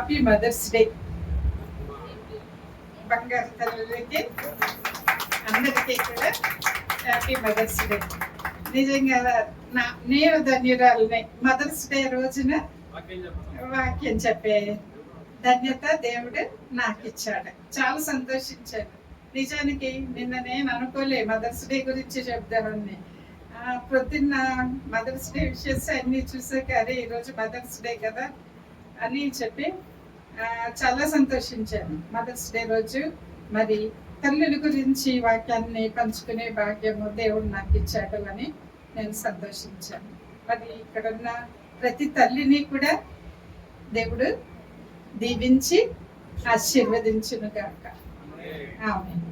Happy mother's day. బంగారు తల్లులకి అందరికీ కూడా హ్యాపీ మదర్స్ డే. నిజంగా నేను ధన్యురాలని. మదర్స్ డే రోజున వాక్యం చెప్పే ధన్యత దేవుడు నాకు ఇచ్చాడు. చాలా సంతోషించాను. నిజానికి నిన్న నేను అనుకోలే మదర్స్ డే గురించి చెప్దామని. పొద్దున్న మదర్స్ డే విషయస్ అన్నీ చూసాక అరే ఈరోజు మదర్స్ డే కదా అని చెప్పి చాలా సంతోషించాను. మదర్స్ డే రోజు మరి తల్లుల గురించి వాక్యాన్ని పంచుకునే భాగ్యము దేవుడు నాకు ఇచ్చాడు అని నేను సంతోషించాను. మరి ఇక్కడున్న ప్రతి తల్లిని కూడా దేవుడు దీవించి ఆశీర్వదించును గాక. ఆమేన్.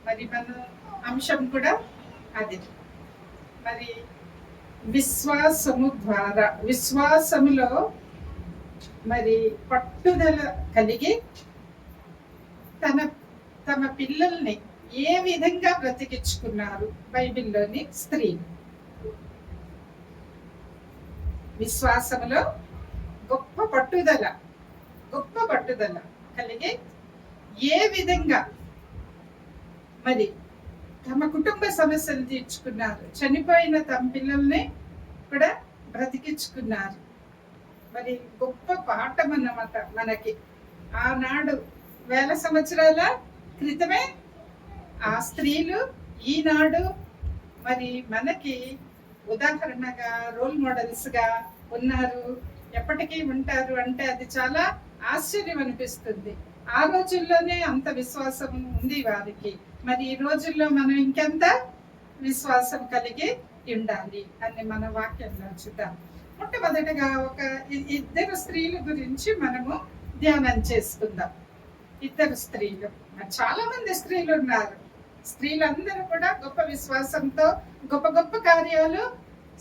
మరి మన అంశం కూడా అది. మరి విశ్వాసము ద్వారా, విశ్వాసములో మరి పట్టుదల కలిగి తమ పిల్లల్ని ఏ విధంగా బ్రతికించుకున్నారు బైబిల్లోని స్త్రీ. విశ్వాసములో గొప్ప పట్టుదల కలిగి ఏ విధంగా మరి తమ కుటుంబ సమస్యలు తీర్చుకున్నారు, చనిపోయిన తమ పిల్లల్ని కూడా బ్రతికించుకున్నారు. మరి గొప్ప పాఠం అన్నమాట మనకి. ఆనాడు 1000 సంవత్సరాల క్రితమే ఆ స్త్రీలు ఈనాడు మరి మనకి ఉదాహరణగా రోల్ మోడల్స్ గా ఉన్నారు, ఎప్పటికీ ఉంటారు అంటే అది చాలా ఆశ్చర్యం అనిపిస్తుంది. ఆ రోజుల్లోనే అంత విశ్వాసం ఉంది వారికి. మరి ఈ రోజుల్లో మనం ఇంకెంత విశ్వాసం కలిగి ఉండాలి అని మన వాక్యంలో చూద్దాం. మొట్టమొదటిగా ఒక 2 స్త్రీల గురించి మనము ధ్యానం చేసుకుందాం. 2 స్త్రీలు. చాలా మంది స్త్రీలు ఉన్నారు. స్త్రీలందరూ కూడా గొప్ప విశ్వాసంతో గొప్ప గొప్ప కార్యాలు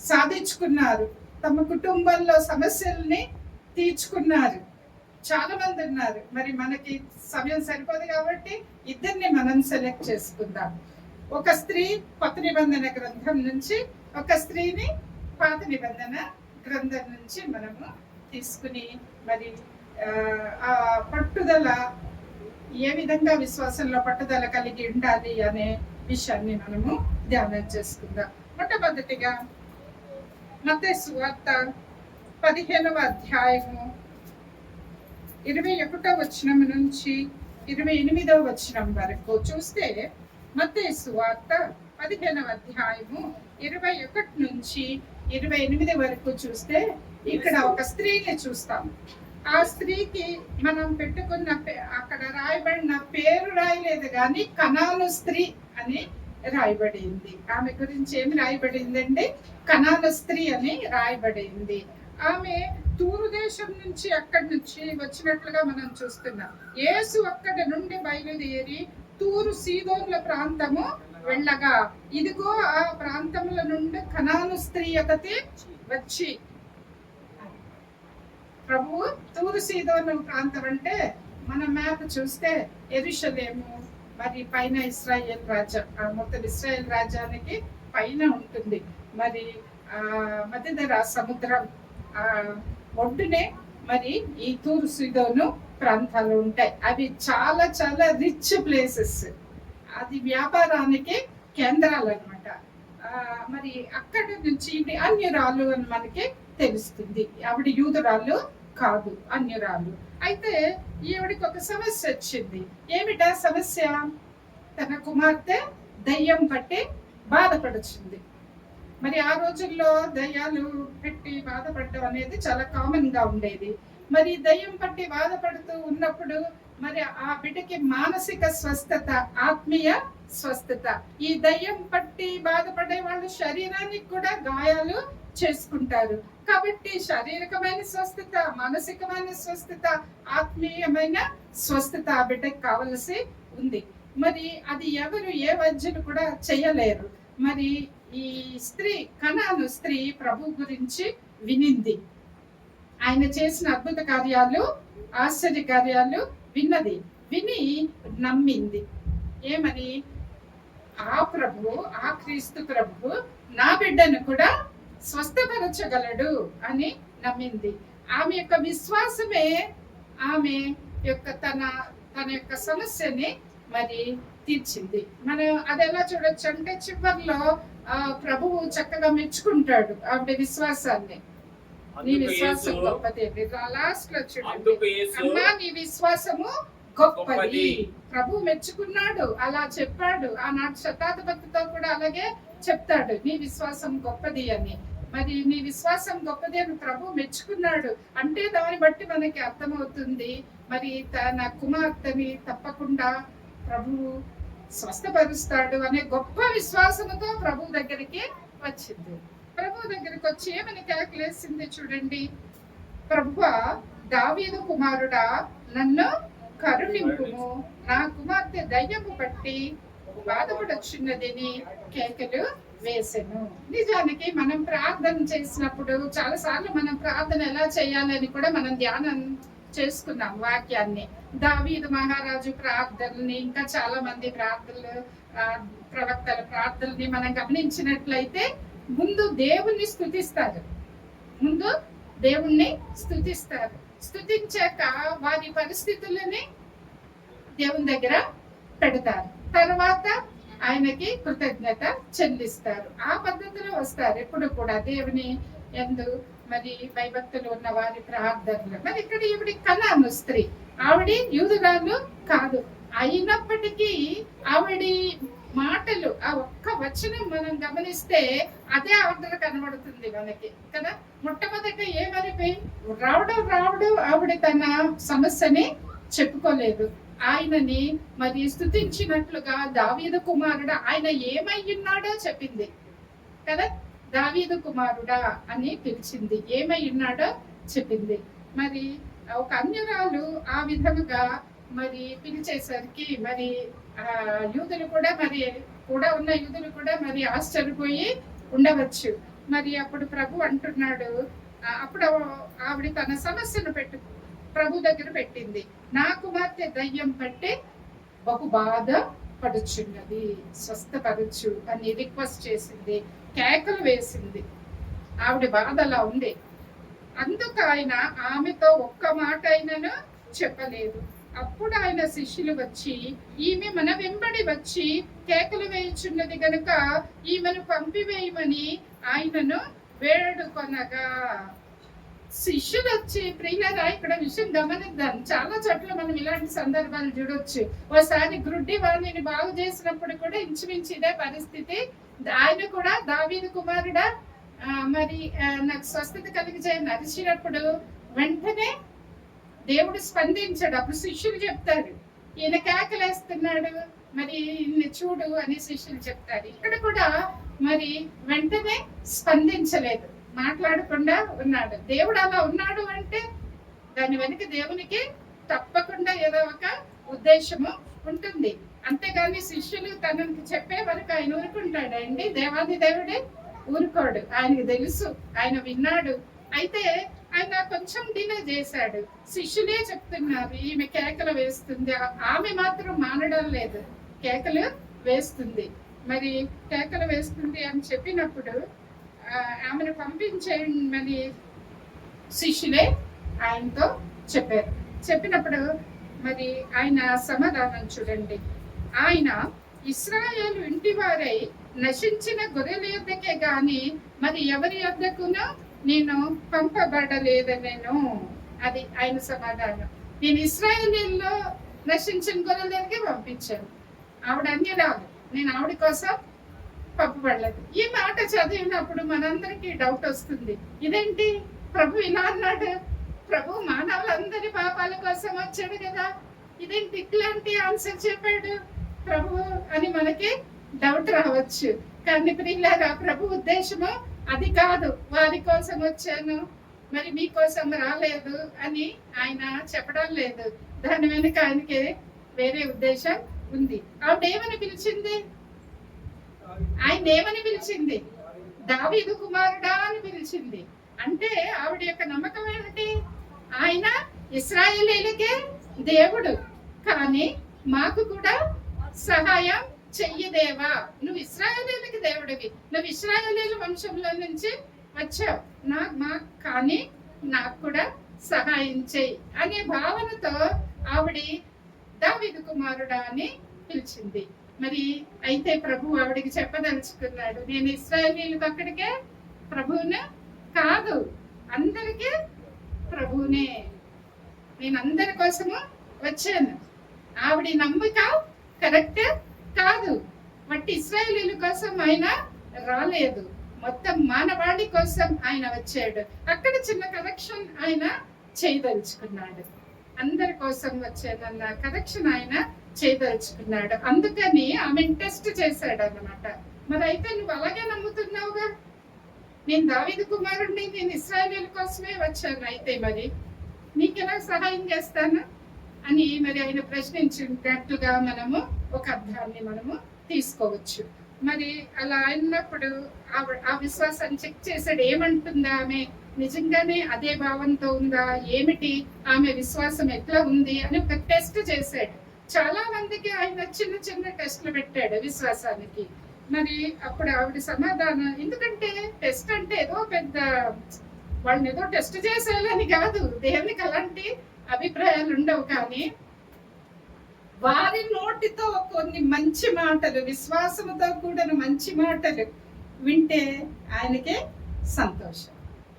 సాధించుకున్నారు. తమ కుటుంబంలో సమస్యల్ని తీర్చుకున్నారు. చాలా మంది ఉన్నారు. మరి మనకి సమయం సరిపోదు కాబట్టి 2ని మనం సెలెక్ట్ చేసుకుందాం. ఒక స్త్రీ కొత్త నిబంధన గ్రంథం నుంచి, ఒక స్త్రీని పాత నిబంధన గ్రంథం నుంచి మనము తీసుకుని మరి ఆ పట్టుదల, ఏ విధంగా విశ్వాసంలో పట్టుదల కలిగి ఉండాలి అనే విషయాన్ని మనము ధ్యానం చేసుకుందాం. మొట్టమొదటిగా మత్తయి సువార్త 15వ అధ్యాయము 21వ వచనం నుంచి 28వ వచనం వరకు చూస్తే, మత్తయి సువార్త 15వ అధ్యాయము 21 నుంచి 28 వరకు చూస్తే ఇక్కడ ఒక స్త్రీని చూస్తాం. ఆ స్త్రీకి మనం పెట్టుకున్న అక్కడ రాయబడిన పేరు రాయలేదు కానీ కనాను స్త్రీ అని రాయబడింది. ఆమె గురించి ఏమి రాయబడిందండి? కనాను స్త్రీ అని రాయబడింది. ఆమె తూరు దేశం నుంచి, అక్కడి నుంచి వచ్చినట్లుగా మనం చూస్తున్నాం. యేసు అక్కడి నుండి బయలుదేరి తూరు సీదోన్ల ప్రాంతము వెళ్ళగా, ఇదిగో ఆ ప్రాంతముల నుండి కనాను స్త్రీ ఒకటి వచ్చి, ప్రభువు తూరు సీదోను ప్రాంతం అంటే మన మ్యాప్ చూస్తే యెరూషలేము, మరి పైన ఇశ్రాయేల్ రాజ్యం, మొత్తం ఇశ్రాయేల్ రాజ్యానికి పైన ఉంటుంది. మరి మధ్యధర సముద్రం ఒడ్డునే మరి ఈ తూరు సీదోను ప్రాంతాలు ఉంటాయి. అవి చాలా చాలా రిచ్ ప్లేసెస్. అది వ్యాపారానికి కేంద్రాలు అనమాట. మరి అక్కడి నుంచి ఇది అన్యురాలు అని మనకి తెలుస్తుంది. ఆవిడ యూదురాలు కాదు, అన్యురాలు. అయితే ఈవిడికి ఒక సమస్య వచ్చింది. ఏమిటా సమస్య? తన కుమార్తె దయ్యం పట్టి బాధపడుతుంది. మరి ఆ రోజుల్లో దయ్యాలు పెట్టి బాధపడటం అనేది చాలా కామన్ గా ఉండేది. మరి దయ్యం పట్టి బాధపడుతూ ఉన్నప్పుడు మరి ఆ బిడ్డకి మానసిక స్వస్థత, ఆత్మీయ స్వస్థత. ఈ దయ్యం పట్టి బాధపడే వాళ్ళు శరీరానికి కూడా గాయాలు చేసుకుంటారు. కాబట్టి శారీరకమైన స్వస్థత, మానసికమైన స్వస్థత, ఆత్మీయమైన స్వస్థత ఆ బిడ్డకి కావలసి ఉంది. మరి అది ఎవరు, ఏ వైద్యులు కూడా చేయలేరు. మరి ఈ స్త్రీ, కనాను స్త్రీ ప్రభు గురించి వినింది. ఆయన చేసిన అద్భుత కార్యాలు, ఆశ్చర్య కార్యాలు విన్నది. విని నమ్మింది. ఏమని? ఆ ప్రభు, ఆ క్రీస్తు ప్రభు నా బిడ్డను కూడా స్వస్థపరచగలడు అని నమ్మింది. ఆమె యొక్క విశ్వాసమే ఆమె యొక్క తన యొక్క సమస్యని మరి తీర్చింది. మనం అది ఎలా చూడొచ్చు అంటే చివరిలో ప్రభువు చక్కగా మెచ్చుకుంటాడు ఆవిడ విశ్వాసాన్ని. నీ విశ్వాసం గొప్పది. లాస్ట్ లో చూడండి, అమ్మా నీ విశ్వాసము గొప్పది. ప్రభు మెచ్చుకున్నాడు, అలా చెప్పాడు. ఆనాడు శతాధిపతితో కూడా అలాగే చెప్తాడు, నీ విశ్వాసం గొప్పది అని. మరి నీ విశ్వాసం గొప్పది అని ప్రభు మెచ్చుకున్నాడు అంటే దాన్ని బట్టి మనకి అర్థమవుతుంది, మరి తన కుమార్తెని తప్పకుండా ప్రభువు స్వస్థపరుస్తాడు అనే గొప్ప విశ్వాసంతో ప్రభు దగ్గరికి వచ్చింది. ప్రభు దగ్గరికి వచ్చి ఏమని కేకలేసింది చూడండి, ప్రభువా దావీదు కుమారుడా నన్ను కరుణింపుము, నా కుమార్తె దయ్యము పట్టి బాధపడొచ్చున్నదని కేకలు వేసెను. నిజానికి మనం ప్రార్థన చేసినప్పుడు చాలా సార్లు మనం ప్రార్థన ఎలా చేయాలని కూడా మనం ధ్యానం చేసుకున్నాం వాక్యాన్ని. దావీదు మహారాజు ప్రార్థనని, ఇంకా చాలా మంది ప్రార్థనలు, ప్రవక్తల ప్రార్థనని మనం గమనించినట్లయితే ముందు దేవుణ్ణి స్తుతిస్తారు. ముందు దేవుణ్ణి స్తుతిస్తారు. స్తుతించాక వారి పరిస్థితులని దేవుని దగ్గర పెడతారు. తర్వాత ఆయనకి కృతజ్ఞత చెల్లిస్తారు. ఆ పద్ధతిలో వస్తారు ఎప్పుడు కూడా దేవుని యందు మరి భయభక్తులు ఉన్న వారి ప్రార్థనలు. మరి ఇక్కడ ఈవిడ కనాను స్త్రీ, ఆవిడ యూదురాలు కాదు. అయినప్పటికీ ఆవిడ మాటలు, ఆ ఒక్క వచనం మనం గమనిస్తే అదే ఆవిడ కనబడుతుంది మనకి కదా. మొట్టమొదట ఏమని రావడం ఆవిడ తన సమస్యని చెప్పుకోలేదు. ఆయనని మరి స్తుతించినట్లుగా దావీదు కుమారుడా, ఆయన ఏమై ఉన్నాడో చెప్పింది కదా. దావీదు కుమారుడా అని పిలిచింది, ఏమై ఉన్నాడో చెప్పింది. మరి ఒక అన్యురాలు ఆ విధముగా మరి పిలిచేసరికి మరి యూదులు కూడా మరి ఉన్న యూదులు కూడా మరి ఆశ్చర్యపోయి ఉండవచ్చు. మరి అప్పుడు ప్రభు అంటున్నాడు, అప్పుడు ఆవిడ తన సమస్యను ప్రభు దగ్గర పెట్టింది. నా కుమార్తె దయ్యం పట్టి బహు బాధ పడుచున్నది, స్వస్థపరచు అని రిక్వెస్ట్ చేసింది, కేకలు వేసింది. ఆవిడ బాధ అలా ఉంది. అందుకు ఆయన ఆమెతో ఒక్క మాట అయినను చెప్పలేదు. అప్పుడు ఆయన శిష్యులు వచ్చి ఈమె మన వెంబడి వచ్చి కేకలు వేయుచున్నది గనుక ఈమెను పంపివేయమని ఆయనను వేడుకొనగా. శిష్యులు వచ్చి, ప్రియులారా ఇక్కడ విషయం గమనిద్దాం, చాలా చోట్ల మనం ఇలాంటి సందర్భాలు చూడొచ్చు. ఓసారి గ్రుడ్డి వాణిని బాగు చేసినప్పుడు కూడా ఇంచుమించు ఇదే పరిస్థితి. ఆయన కూడా దావీదు కుమారుడా మరి నాకు స్వస్థత కలిగజేయని అరిచినప్పుడు వెంటనే దేవుడు స్పందించాడు. అప్పుడు శిష్యులు చెప్తారు, ఈయన కేకలేస్తున్నాడు మరి ఈయన్ని చూడు అని శిష్యులు చెప్తారు. ఇక్కడ కూడా మరి వెంటనే స్పందించలేదు, మాట్లాడకుండా ఉన్నాడు. దేవుడు అలా ఉన్నాడు అంటే దాని వెనుక దేవునికి తప్పకుండా ఏదో ఒక ఉద్దేశము ఉంటుంది. అంతేగాని శిష్యులు తనకి చెప్పే వరకు ఆయన ఊరుకుంటాడండి? దేవాది దేవుడే ఊరుకోడు. ఆయనకి తెలుసు, ఆయన విన్నాడు. అయితే ఆయన కొంచెం డిలే చేశాడు. శిష్యులే చెప్తున్నారు ఈమె కేకలు వేస్తుంది, ఆమె మాత్రం మానడం లేదు, కేకలు వేస్తుంది. మరి కేకలు వేస్తుంది అని చెప్పినప్పుడు ఆమెను పంపించేయండి మరి శిష్యులే ఆయనతో చెప్పారు. చెప్పినప్పుడు మరి ఆయన సమాధానం చూడండి, ఆయన ఇశ్రాయేలు ఇంటి వారై నశించిన గొర్రెల యొద్దకే గాని మరి ఎవరి యొద్దకునో నేను పంపబడలేదనేను. అది ఆయన సమాధానం. నేను ఇశ్రాయేలీల్లో నశించిన గొర్రెల దగ్గరికి పంపించాను, ఆవిడ అన్యురాలు, నేను ఆవిడ కోసం పంపబడలేదు. ఈ మాట చదివినప్పుడు మనందరికీ డౌట్ వస్తుంది, ఇదేంటి ప్రభు ఇలా అన్నాడు? ప్రభు మానవులందరి పాపాల కోసం వచ్చాడు కదా, ఇదేంటి ఇట్లాంటి ఆన్సర్ చెప్పాడు ప్రభు అని మనకి డౌట్ రావచ్చు. కానీ ప్రియులారా, ప్రభు ఉద్దేశము అది కాదు, వారి కోసం వచ్చాను మరి మీకోసం రాలేదు అని ఆయన చెప్పడం లేదు. దాని వెనుక ఆయనకి వేరే ఉద్దేశం ఉంది. ఆవిడ ఏమని పిలిచింది? ఆయన ఏమని పిలిచింది? దావీదు కుమారుడా అని పిలిచింది. అంటే ఆవిడ యొక్క నమ్మకం ఏమిటి? ఆయన ఇశ్రాయేలీలకే దేవుడు, కానీ మాకు కూడా సహాయం చెయ్యదేవా. నువ్వు ఇశ్రాయేలీలకి దేవుడివి, నువ్వు ఇశ్రాయేలీల వంశంలో నుంచి వచ్చావు, కానీ నాకు కూడా సహాయం చేయి అనే భావనతో ఆవిడ దావీదు కుమారుడా అని పిలిచింది. మరి అయితే ప్రభు ఆవిడికి చెప్పదలుచుకున్నాడు, నేను ఇశ్రాయేలీయులకు అక్కడికే ప్రభువునే కాదు, అందరికీ ప్రభువునే, నేను అందరి కోసము వచ్చాను. ఆవిడ నమ్మిక కరెక్ట్ కాదు, మట్టి ఇశ్రాయేలీయుల కోసం ఆయన రాలేదు, మొత్తం మానవాళి కోసం ఆయన వచ్చాడు. అక్కడ చిన్న కరెక్షన్ ఆయన చేయదలుచుకున్నాడు, అందరి కోసం వచ్చానన్న కరెక్షన్ ఆయన చేయదలుచుకున్నాడు. అందుకని ఆమె టెస్ట్ చేశాడు అన్నమాట. మరి అయితే నువ్వు అలాగే నమ్ముతున్నావుగా, నేను దావీదు కుమారుడిని, నేను ఇశ్రాయేలీయుల కోసమే వచ్చాను, అయితే మరి నీకెలా సహాయం చేస్తాను అని మరి ఆయన ప్రశ్నించినట్లుగా మనము ఒక అర్థాన్ని మనము తీసుకోవచ్చు. మరి అలా అయినప్పుడు ఆ విశ్వాసాన్ని చెక్ చేసాడు, ఏమంటుందా ఆమె, నిజంగానే అదే భావంతో ఉందా, ఏమిటి ఆమె విశ్వాసం ఎట్లా ఉంది అని ఒక టెస్ట్ చేశాడు. చాలా మందికి ఆయన చిన్న చిన్న టెస్ట్లు పెట్టాడు విశ్వాసానికి. మరి అప్పుడు ఆవిడ సమాధానం, ఎందుకంటే టెస్ట్ అంటే ఏదో పెద్ద వాళ్ళని ఏదో టెస్ట్ చేసేయాలని కాదు, దేవునికి అలాంటి అభిప్రాయాలు ఉండవు, కానీ వారి నోటితో కొన్ని మంచి మాటలు, విశ్వాసంతో కూడిన మంచి మాటలు వింటే ఆయనకే సంతోషం.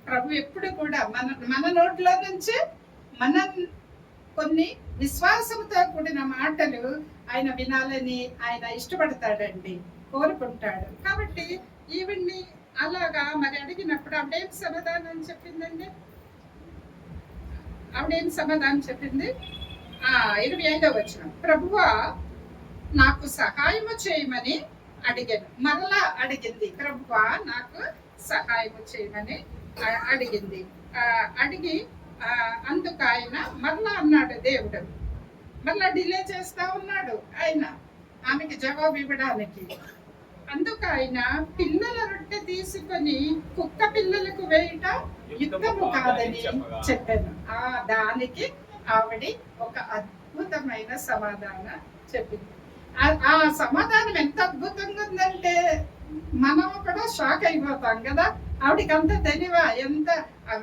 ప్రభు ఎప్పుడు కూడా మన నోట్లో నుంచి మన కొన్ని విశ్వాసంతో కూడిన మాటలు ఆయన వినాలని ఆయన ఇష్టపడతాడండి, కోరుకుంటాడు. కాబట్టి ఈవిడ్ని అలాగా మరి అడిగినప్పుడు ఆవిడేం సమాధానం చెప్పిందండి, ఆవిడేం సమాధానం చెప్పింది, 25వ వచనం, ప్రభువా నాకు సహాయము చేయమని అడిగాను. మరలా అడిగింది, ప్రభువా నాకు సహాయము చేయమని అడిగింది. అడిగి అందుకు ఆయన మరలా అన్నాడు, దేవుడు మరలా డిలే చేస్తా ఉన్నాడు ఆయన ఆమెకి జవాబు ఇవ్వడానికి. అందుకు ఆయన పిల్లల రొట్టె తీసుకొని కుక్క పిల్లలకు వేయట యుద్ధము కాదని చెప్పాను. దానికి ఆవిడ ఒక అద్భుతమైన సమాధానం చెప్పింది. ఆ సమాధానం ఎంత అద్భుతంగా ఉందంటే మనం కూడా షాక్ అయిపోతాం కదా, ఆవిడకి అంత తెలివా, ఎంత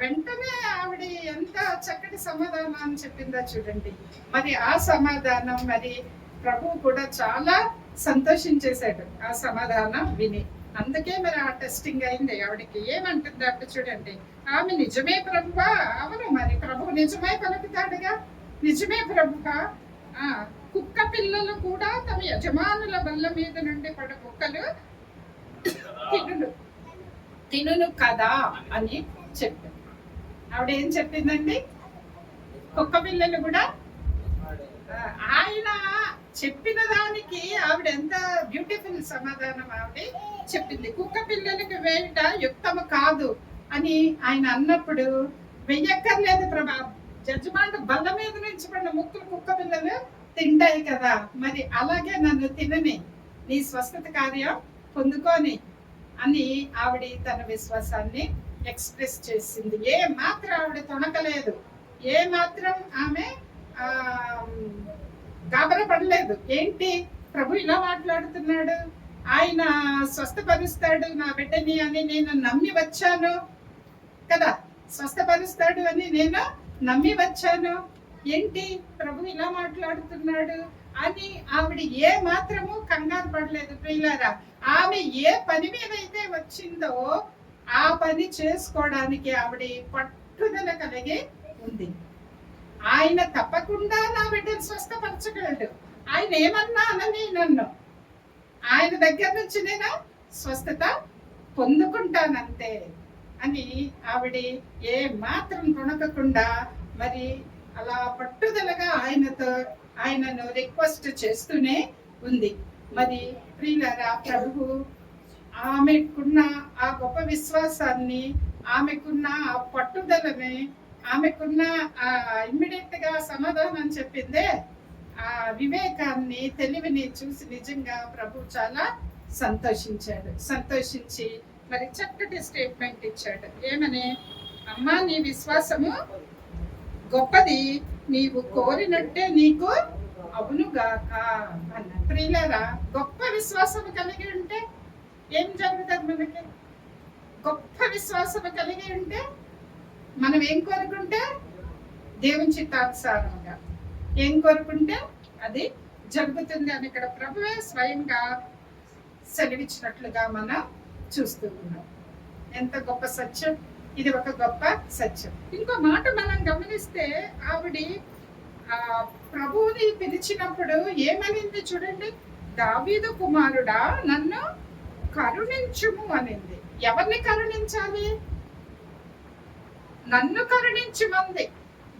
వెంటనే ఆవిడ ఎంత చక్కటి సమాధానం చెప్పిందో చూడండి. మరి ఆ సమాధానం మరి ప్రభు కూడా చాలా సంతోషించేశాడు ఆ సమాధానం విని. అందుకే మరి ఆ టెస్టింగ్ అయింది ఆవిడకి. ఏమంటుంది అప్పుడు చూడండి, ఆమె నిజమే ప్రభువా, అవును మరి ప్రభు నిజమే పలుకుతాడుగా, నిజమే ప్రభువా, కుక్క పిల్లలు కూడా తమ యజమానుల బల్ల మీద నుండి పడ కుక్కలు తినును కదా అని చెప్పింది. ఆవిడ ఏం చెప్పిందండి, కుక్క పిల్లలు కూడా, ఆయన చెప్పిన దానికి ఆవిడ ఎంత బ్యూటిఫుల్ సమాధానం ఆవిడ చెప్పింది. కుక్క పిల్లలకి వేయట యుక్తము కాదు అని ఆయన అన్నప్పుడు, వెయ్యక్కర్లేదు ప్రభా, జడ్జిమెంట్ బల్ల మీద నుంచి పడిన ముక్కులు కుక్క పిల్లలు తింటాయి కదా, మరి అలాగే నన్ను తినని, నీ స్వస్థత కార్యం పొందుకొని అని ఆవిడ తన విశ్వాసాన్ని ఎక్స్ప్రెస్ చేసింది. ఏ మాత్రం ఆవిడ తొణకలేదు, ఏ మాత్రం ఆమె గాబరపడలేదు. ఏంటి ప్రభు ఇలా మాట్లాడుతున్నాడు, ఆయన స్వస్థపరుస్తాడు నా బిడ్డని అని నేను నమ్మి వచ్చాను కదా, స్వస్థపరుస్తాడు అని నేను నమ్మి వచ్చాను, ఏంటి ప్రభు ఇలా మాట్లాడుతున్నాడు అని ఆవిడ ఏ మాత్రము కంగారు పడలేదు. ప్రియులారా, ఆమె ఏ పని మీద అయితే వచ్చిందో ఆ పని చేసుకోవడానికి ఆవిడ పట్టుదల కలిగి ఉంది. ఆయన తప్పకుండా నా బిడ్డను స్వస్థపరచగలడు, ఆయన ఏమన్నా అనని నన్ను, ఆయన దగ్గర నుంచి నేను స్వస్థత పొందుకుంటానంతే అని ఆవిడ ఏ మాత్రం కొనకకుండా మరి అలా పట్టుదలగా ఆయనను రిక్వెస్ట్ చేస్తూనే ఉంది. మరి ప్రియులారా, ప్రభు ఆమెకున్న ఆ గొప్ప విశ్వాసాన్ని, ఆమెకున్న ఆ పట్టుదలని, ఆమెకున్న ఇమ్మీడియట్ గా సమాధానం చెప్పిందే ఆ వివేకాన్ని, తెలివిని చూసి నిజంగా ప్రభు చాలా సంతోషించి మరి చక్కటి స్టేట్మెంట్ ఇచ్చాడు. ఏమని, అమ్మా నీ విశ్వాసము గొప్పది, నీవు కోరినట్టే నీకు అవునుగాక అన్న. ప్రియులారా, గొప్ప విశ్వాసం కలిగి ఉంటే ఏం జరుగుతుంది మనకి? గొప్ప విశ్వాసం కలిగి ఉంటే మనం ఏం కోరుకుంటే దేవుని చిత్తానుసారంగా ఏం కోరుకుంటే అది జరుగుతుంది అని ఇక్కడ ప్రభువే స్వయంగా సెలవిచ్చినట్లుగా మనం చూస్తూ ఉన్నాం. ఎంత గొప్ప సత్యం! ఇది ఒక గొప్ప సత్యం. ఇంకో మాట మనం గమనిస్తే ఆవిడ ప్రభువుని పిలిచినప్పుడు ఏమనింది చూడండి, దావీదు కుమారుడా నన్ను కరుణించుము అనింది. ఎవరిని కరుణించాలి? నన్ను కరుణించుమంది.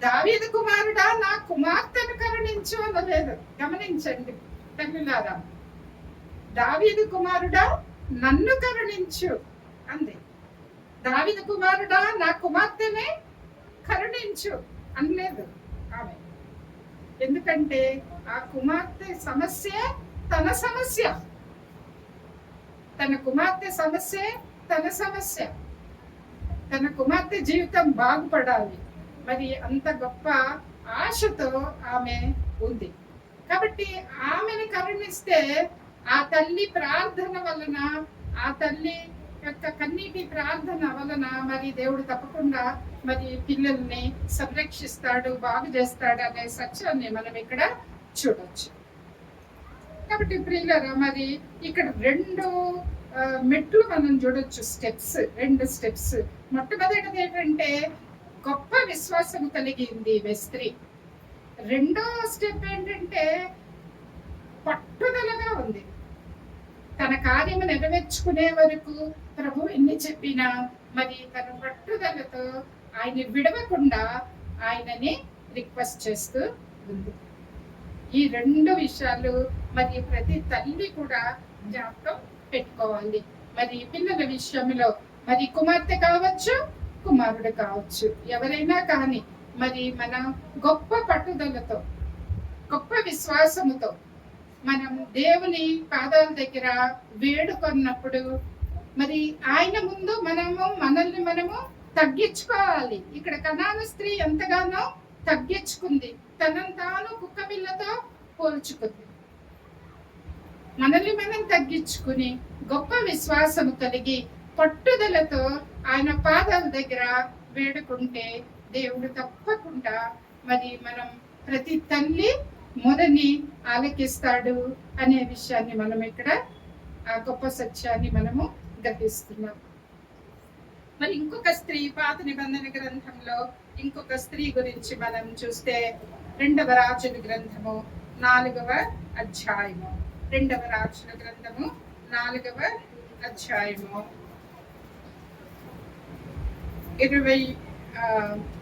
దావీదు కుమారుడా నా కుమార్తెను కరుణించు అనలేదు. గమనించండి తల్లులారా, దావీదు కుమారుడా నన్ను కరుణించు అంది. దావీదు కుమారుడా నా కుమార్తెనే కరుణించు అనలేదు ఆమె. ఎందుకంటే ఆ కుమార్తె సమస్య తన సమస్య, తన కుమార్తె సమస్య తన సమస్య, తన కుమార్తె జీవితం బాగుపడాలి. మరి అంత గొప్ప ఆశతో ఆమె ఉంది. కాబట్టి ఆమెను కరుణిస్తే ఆ తల్లి ప్రార్థన వలన, ఆ తల్లి యొక్క కన్నీటి ప్రార్థన వలన మరి దేవుడు తప్పకుండా మరి పిల్లల్ని సంరక్షిస్తాడు, బాగు చేస్తాడు అనే సత్యాన్ని మనం ఇక్కడ చూడొచ్చు. కాబట్టి ప్రియులారా, మరి ఇక్కడ రెండు మెట్లు మనం చూడొచ్చు, రెండు స్టెప్స్. మొట్టమొదటిది ఏంటంటే గొప్ప విశ్వాసం కలిగింది స్త్రీ. రెండో స్టెప్ ఏంటంటే పట్టుదలగా ఉంది. తన కార్యము నెరవేర్చుకునే వరకు ప్రభు ఎన్ని చెప్పినా మరి తన పట్టుదలతో ఆయన విడవకుండా ఆయనని రిక్వెస్ట్ చేస్తూ ఉంది. ఈ రెండు విషయాలు మరి ప్రతి తల్లి కూడా జ్ఞాపకం పెట్టుకోవాలి. మరి పిల్లల విషయంలో మరి కుమార్తె కావచ్చు, కుమారుడు కావచ్చు, ఎవరైనా కానీ మరి మన గొప్ప పట్టుదలతో, గొప్ప విశ్వాసముతో మనం దేవుని పాదాల దగ్గర వేడుకొన్నప్పుడు మరి ఆయన ముందు మనల్ని మనము తగ్గించుకోవాలి. ఇక్కడ కనాను స్త్రీ ఎంతగానో తగ్గించుకుంది, తనను తాను కుక్క పిల్లతో పోల్చుకుంది. మనల్ని మనం తగ్గించుకుని గొప్ప విశ్వాసము కలిగి పట్టుదలతో ఆయన పాదాల దగ్గర వేడుకుంటే దేవుడు తప్పకుండా మరి మనం ప్రతి తల్లి మొదని ఆలకిస్తాడు అనే విషయాన్ని మనం ఇక్కడ ఆ గొప్ప సత్యాన్ని మనము గ్రహిస్తున్నాం. మరి ఇంకొక స్త్రీ, పాత నిబంధన గ్రంథంలో ఇంకొక స్త్రీ గురించి మనం చూస్తే 2వ రాజుల గ్రంథము 4వ అధ్యాయము, 2వ రాజుల గ్రంథము 4వ అధ్యాయము 20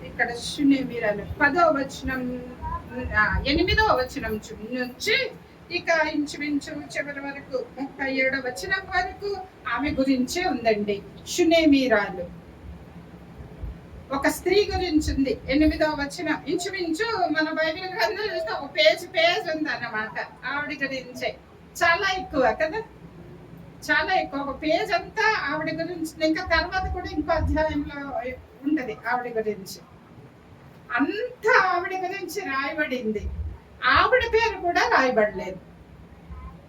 ఇక్కడ శూన్యమీరాలు 10వ వచనం 8వ వచనం నుంచి ఇక ఇంచుమించు చివరి వరకు 37వ వచనం వరకు ఆమె గురించే ఉందండి. శూన్యమీరాలు ఒక స్త్రీ గురించి ఉంది. 8వ వచనం ఇంచుమించు మన బైబిల్ గ్రంథం చూస్తే ఒక పేజ్ ఉంది అన్నమాట ఆవిడ గురించే. చాలా ఎక్కువ కదా, చాలా ఎక్కువ, ఒక పేజ్ అంతా ఆవిడ గురించి. ఇంకా తర్వాత కూడా ఇంకో అధ్యాయంలో ఉంటది ఆవిడ గురించి. అంతా ఆవిడ గురించి రాయబడింది. ఆవిడ పేరు కూడా రాయబడలేదు,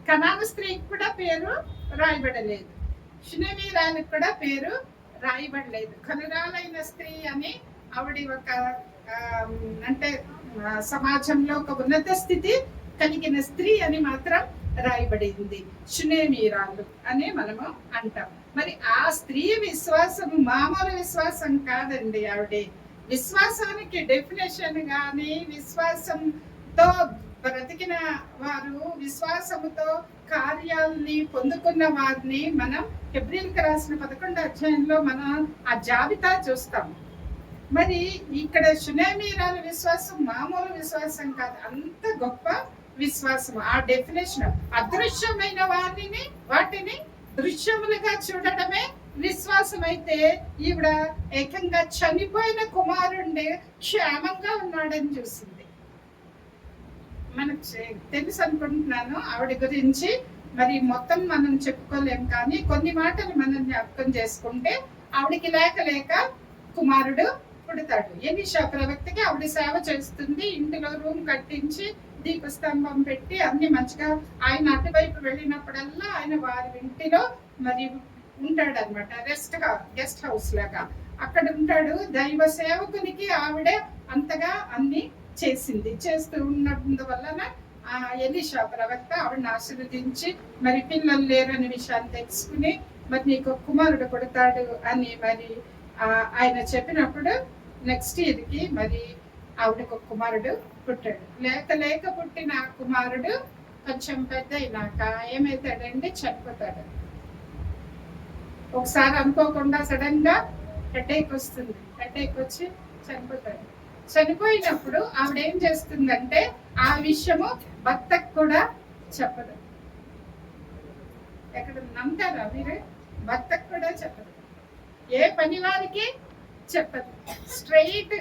కనాను స్త్రీకి కూడా పేరు రాయబడలేదు, శూన్యమీరానికి కూడా పేరు రాయబడలేదు. కనురాలైన స్త్రీ అని ఆవిడ ఒక అంటే సమాజంలో ఒక ఉన్నత స్థితి కలిగిన స్త్రీ అని మాత్రం రాయబడింది. శూన్యమీరాలు అని మనము అంటాం. మరి ఆ స్త్రీ విశ్వాసం మామూలు విశ్వాసం కాదండి. ఆవిడ విశ్వాసానికి డెఫినేషన్ గాని, విశ్వాసంతో బ్రతికిన వారు, విశ్వాసముతో కార్యాలని పొందుకున్న వారిని మనం హెబ్రీయులకు రాసిన 11వ అధ్యాయంలో మనం ఆ జాబితా చూస్తాం. మరి ఇక్కడ శూన్యమీరాలు విశ్వాసం మామూలు విశ్వాసం కాదు, అంత గొప్ప విశ్వాసం. ఆ డెఫినేషన్ అదృశ్యమైన వాటిని దృశ్యములుగా చూడటమే విశ్వాసం. అయితే ఈవిడ ఏకంగా చనిపోయిన కుమారుణ్ణి క్షేమంగా ఉన్నాడని చూసింది. మనకు తెలుసు అనుకుంటున్నాను ఆవిడ గురించి. మరి మొత్తం మనం చెప్పుకోలేం, కానీ కొన్ని మాటలు మనం జ్ఞాపకం చేసుకుంటే ఆవిడకి లేక కుమారుడు పుడతాడు. ఎలీషా ప్రవక్తకి ఆవిడ సేవ చేస్తుంది. ఇంటిలో రూమ్ కట్టించి దీపస్తంభం పెట్టి అన్ని మంచిగా, ఆయన అటువైపు వెళ్ళినప్పుడల్లా ఆయన వారి ఇంటిలో మరి ఉంటాడు అనమాట, గెస్ట్ హౌస్ లాగా. అక్కడ ఉంటాడు. దైవ సేవకునికి ఆవిడ అంతగా అన్ని చేసింది. చేస్తూ ఉన్నందువలన ఎలీషా ప్రవక్త ఆవిడని ఆశీర్వదించి మరి పిల్లలు లేరని విషయాన్ని తెలుసుకుని మరి నీకు కుమారుడు పుడతాడు అని మరి ఆయన చెప్పినప్పుడు నెక్స్ట్ ఇయర్కి మరి ఆవిడకు ఒక కుమారుడు పుట్టాడు. లేక పుట్టిన కుమారుడు కొంచెం పెద్ద అయినాక ఏమవుతాడండి, చనిపోతాడు. ఒకసారి అనుకోకుండా సడన్ గా హెడేక్ వస్తుంది. హెడేక్ వచ్చి చనిపోతాడు. చనిపోయినప్పుడు ఆవిడ ఏం చేస్తుందంటే ఆ విషయము భర్తకు కూడా చెప్పదు. ఎక్కడ నమ్ముతారా మీరు? భర్తకు కూడా చెప్పదు, ఏ పని వారికి చెప్పదు. స్ట్రైట్